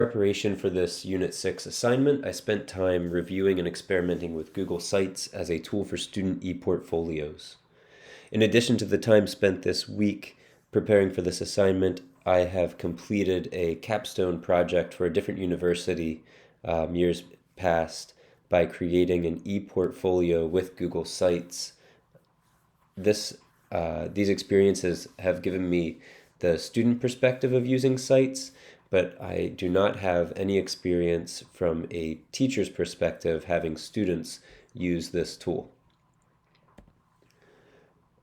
Preparation for this Unit 6 assignment, I spent time reviewing and experimenting with Google Sites as a tool for student ePortfolios. In addition to the time spent this week preparing for this assignment, I have completed a capstone project for a different university years past by creating an ePortfolio with Google Sites. These experiences have given me the student perspective of using sites, but I do not have any experience from a teacher's perspective having students use this tool.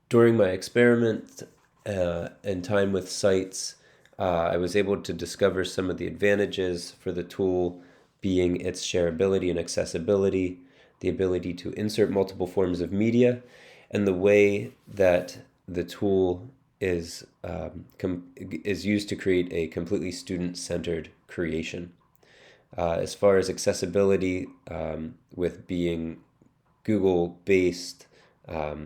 During my experiment and time with sites, I was able to discover some of the advantages for the tool being its shareability and accessibility, the ability to insert multiple forms of media, and the way that the tool is used to create a completely student-centered creation. As far as accessibility, with being Google-based,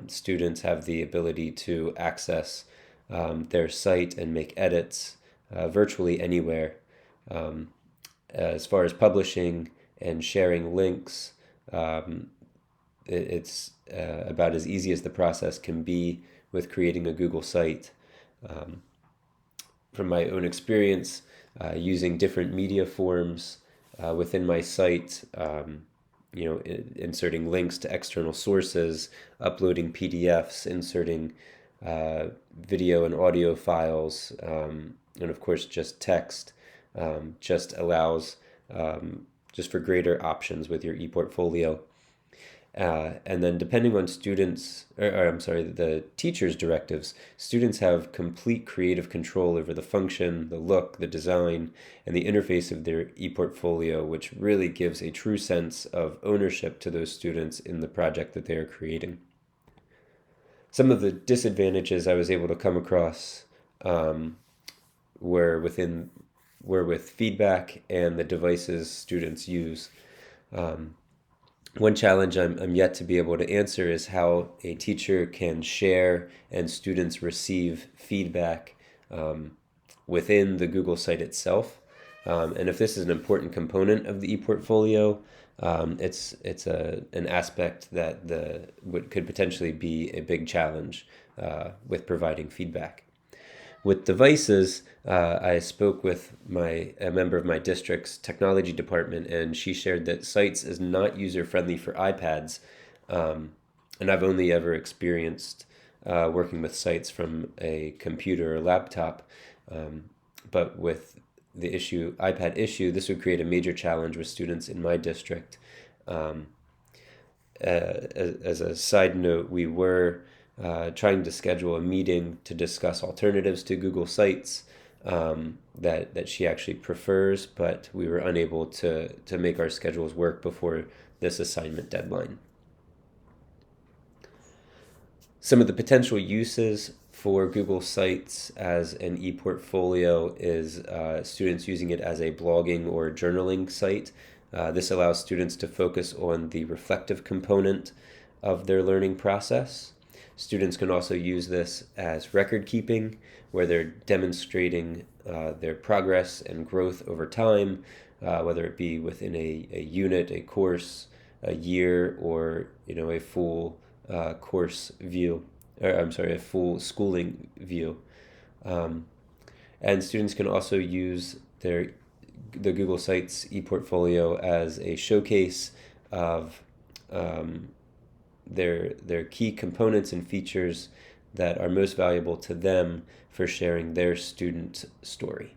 students have the ability to access their site and make edits virtually anywhere. As far as publishing and sharing links, it's about as easy as the process can be with creating a Google site. From my own experience, using different media forms within my site, inserting links to external sources, uploading PDFs, inserting video and audio files, and of course just text, just allows just for greater options with your ePortfolio. And then depending on the teacher's directives, students have complete creative control over the function, the look, the design, and the interface of their ePortfolio, which really gives a true sense of ownership to those students in the project that they are creating. Some of the disadvantages I was able to come across were with feedback and the devices students use. One challenge I'm yet to be able to answer is how a teacher can share and students receive feedback within the Google site itself. And if this is an important component of the ePortfolio, it's an aspect that could potentially be a big challenge with providing feedback. With devices, I spoke with a member of my district's technology department, and she shared that Sites is not user-friendly for iPads, and I've only ever experienced working with Sites from a computer or laptop, but with the iPad issue, this would create a major challenge with students in my district. As a side note, we were trying to schedule a meeting to discuss alternatives to Google Sites that she actually prefers, but we were unable to make our schedules work before this assignment deadline. Some of the potential uses for Google Sites as an ePortfolio is students using it as a blogging or journaling site. This allows students to focus on the reflective component of their learning process. Students can also use this as record keeping, where they're demonstrating their progress and growth over time, whether it be within a unit, a course, a year, or a full course view, a full schooling view. And students can also use the Google Sites ePortfolio as a showcase of their key components and features that are most valuable to them for sharing their student story.